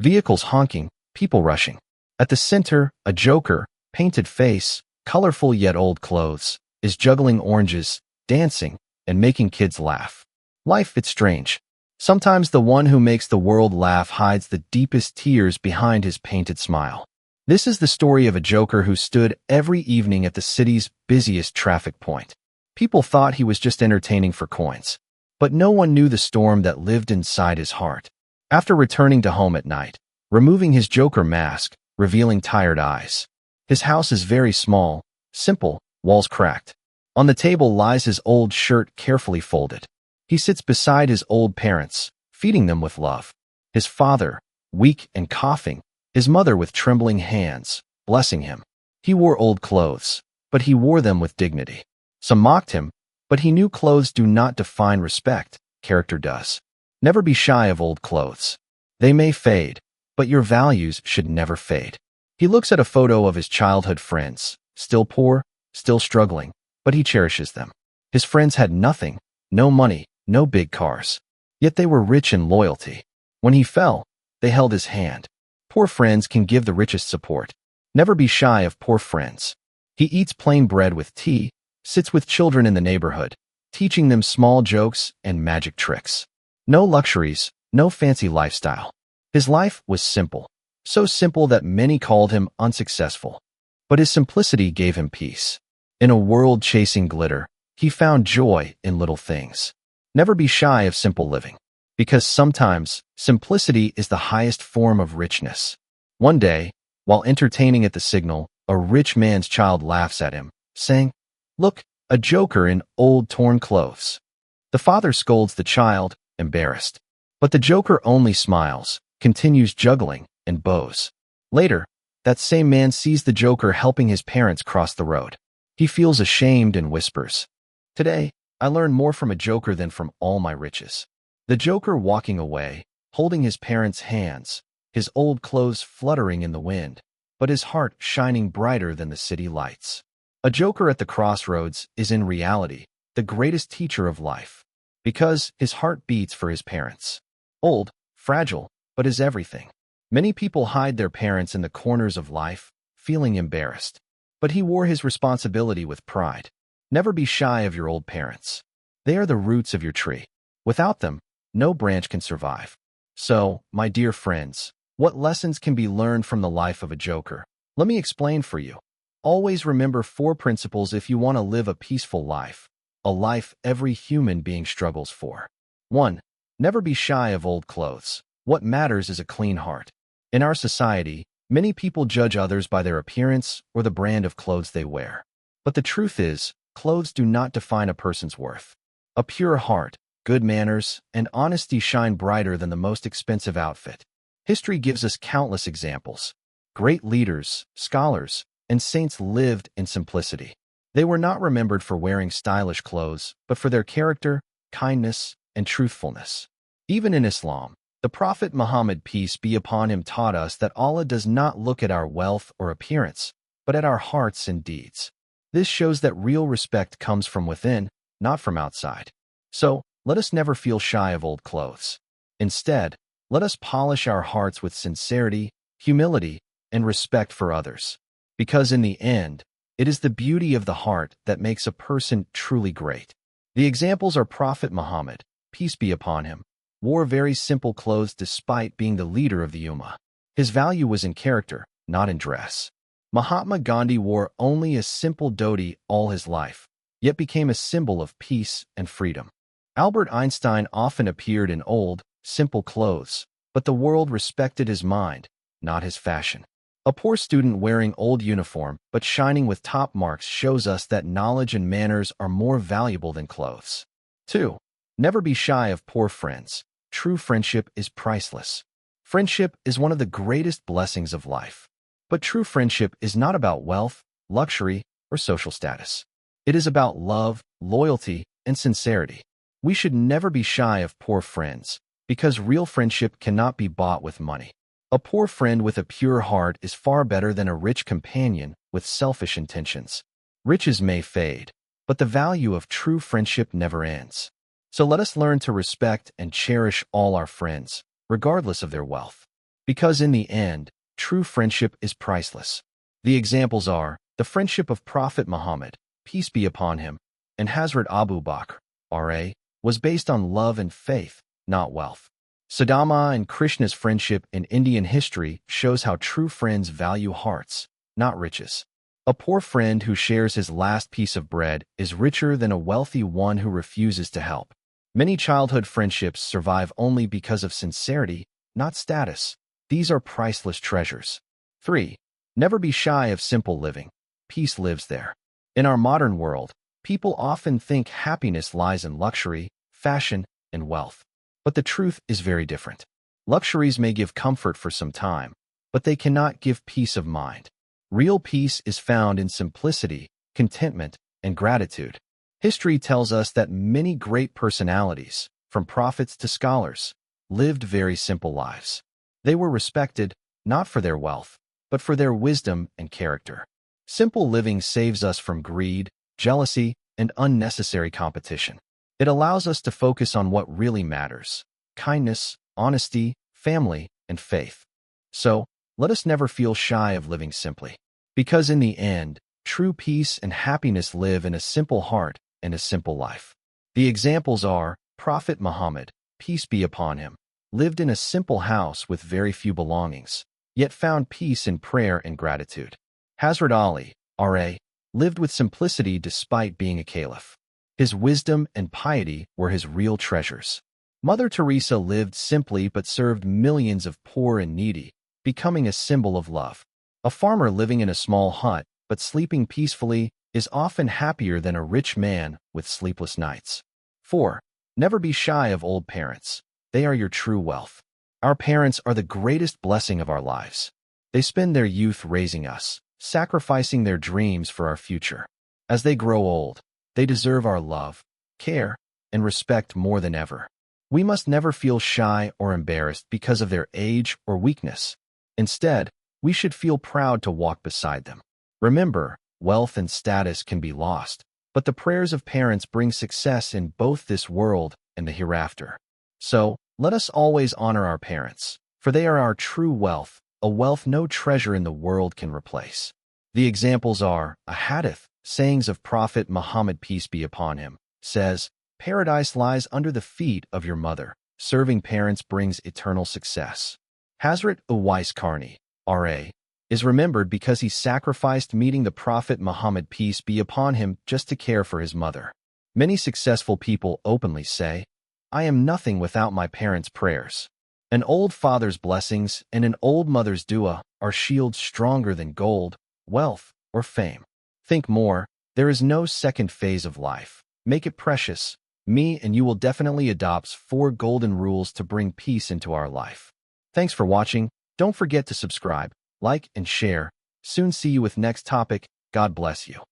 Vehicles honking, people rushing. At the center, a joker, painted face, colorful yet old clothes, is juggling oranges, dancing, and making kids laugh. Life, it's strange. Sometimes the one who makes the world laugh hides the deepest tears behind his painted smile. This is the story of a joker who stood every evening at the city's busiest traffic point. People thought he was just entertaining for coins, but no one knew the storm that lived inside his heart. After returning to home at night, removing his joker mask, revealing tired eyes. His house is very small, simple, walls cracked. On the table lies his old shirt carefully folded. He sits beside his old parents, feeding them with love. His father, weak and coughing, his mother with trembling hands, blessing him. He wore old clothes, but he wore them with dignity. Some mocked him, but he knew clothes do not define respect, character does. Never be shy of old clothes. They may fade, but your values should never fade. He looks at a photo of his childhood friends, still poor, still struggling, but he cherishes them. His friends had nothing, no money, no big cars. Yet they were rich in loyalty. When he fell, they held his hand. Poor friends can give the richest support. Never be shy of poor friends. He eats plain bread with tea, sits with children in the neighborhood, teaching them small jokes and magic tricks. No luxuries, no fancy lifestyle. His life was simple, so simple that many called him unsuccessful. But his simplicity gave him peace. In a world chasing glitter, he found joy in little things. Never be shy of simple living, because sometimes simplicity is the highest form of richness. One day, while entertaining at the Signal, a rich man's child laughs at him, saying, "Look, a joker in old torn clothes." The father scolds the child, embarrassed. But the joker only smiles, continues juggling, and bows. Later, that same man sees the joker helping his parents cross the road. He feels ashamed and whispers, "Today, I learned more from a joker than from all my riches." The joker walking away, holding his parents' hands, his old clothes fluttering in the wind, but his heart shining brighter than the city lights. A joker at the crossroads is in reality the greatest teacher of life, because his heart beats for his parents. Old, fragile, but is everything. Many people hide their parents in the corners of life, feeling embarrassed. But he wore his responsibility with pride. Never be shy of your old parents. They are the roots of your tree. Without them, no branch can survive. So, my dear friends, what lessons can be learned from the life of a joker? Let me explain for you. Always remember 4 principles if you want to live a peaceful life, a life every human being struggles for. 1. Never be shy of old clothes. What matters is a clean heart. In our society, many people judge others by their appearance or the brand of clothes they wear. But the truth is, clothes do not define a person's worth. A pure heart, good manners, and honesty shine brighter than the most expensive outfit. History gives us countless examples. Great leaders, scholars, and saints lived in simplicity. They were not remembered for wearing stylish clothes, but for their character, kindness, and truthfulness. Even in Islam, the Prophet Muhammad, peace be upon him, taught us that Allah does not look at our wealth or appearance, but at our hearts and deeds. This shows that real respect comes from within, not from outside. So, let us never feel shy of old clothes. Instead, let us polish our hearts with sincerity, humility, and respect for others. Because in the end, it is the beauty of the heart that makes a person truly great. The examples are Prophet Muhammad, peace be upon him, wore very simple clothes despite being the leader of the Ummah. His value was in character, not in dress. Mahatma Gandhi wore only a simple dhoti all his life, yet became a symbol of peace and freedom. Albert Einstein often appeared in old, simple clothes, but the world respected his mind, not his fashion. A poor student wearing old uniform but shining with top marks shows us that knowledge and manners are more valuable than clothes. 2. Never be shy of poor friends. True friendship is priceless. Friendship is one of the greatest blessings of life. But true friendship is not about wealth, luxury, or social status. It is about love, loyalty, and sincerity. We should never be shy of poor friends, because real friendship cannot be bought with money. A poor friend with a pure heart is far better than a rich companion with selfish intentions. Riches may fade, but the value of true friendship never ends. So let us learn to respect and cherish all our friends, regardless of their wealth. Because in the end, true friendship is priceless. The examples are the friendship of Prophet Muhammad, peace be upon him, and Hazrat Abu Bakr, R.A., was based on love and faith, not wealth. Sadama and Krishna's friendship in Indian history shows how true friends value hearts, not riches. A poor friend who shares his last piece of bread is richer than a wealthy one who refuses to help. Many childhood friendships survive only because of sincerity, not status. These are priceless treasures. 3. Never be shy of simple living. Peace lives there. In our modern world, people often think happiness lies in luxury, fashion, and wealth. But the truth is very different. Luxuries may give comfort for some time, but they cannot give peace of mind. Real peace is found in simplicity, contentment, and gratitude. History tells us that many great personalities, from prophets to scholars, lived very simple lives. They were respected, not for their wealth, but for their wisdom and character. Simple living saves us from greed, jealousy, and unnecessary competition. It allows us to focus on what really matters: kindness, honesty, family, and faith. So, let us never feel shy of living simply. Because in the end, true peace and happiness live in a simple heart and a simple life. The examples are Prophet Muhammad, peace be upon him, lived in a simple house with very few belongings, yet found peace in prayer and gratitude. Hazrat Ali, R.A., lived with simplicity despite being a caliph. His wisdom and piety were his real treasures. Mother Teresa lived simply but served millions of poor and needy, becoming a symbol of love. A farmer living in a small hut but sleeping peacefully is often happier than a rich man with sleepless nights. 4. Never be shy of old parents. They are your true wealth. Our parents are the greatest blessing of our lives. They spend their youth raising us, sacrificing their dreams for our future. As they grow old, they deserve our love, care, and respect more than ever. We must never feel shy or embarrassed because of their age or weakness. Instead, we should feel proud to walk beside them. Remember, wealth and status can be lost, but the prayers of parents bring success in both this world and the hereafter. So, let us always honor our parents, for they are our true wealth, a wealth no treasure in the world can replace. The examples are a hadith, sayings of Prophet Muhammad, peace be upon him, says, "Paradise lies under the feet of your mother. Serving parents brings eternal success." Hazrat Uwais Qarni, R.A., is remembered because he sacrificed meeting the Prophet Muhammad, peace be upon him, just to care for his mother. Many successful people openly say, "I am nothing without my parents' prayers." An old father's blessings and an old mother's dua are shields stronger than gold, wealth, or fame. Think more, there is no second phase of life. Make it precious. Me and you will definitely adopt 4 golden rules to bring peace into our life. Thanks for watching. Don't forget to subscribe, like, and share. Soon see you with next topic. God bless you.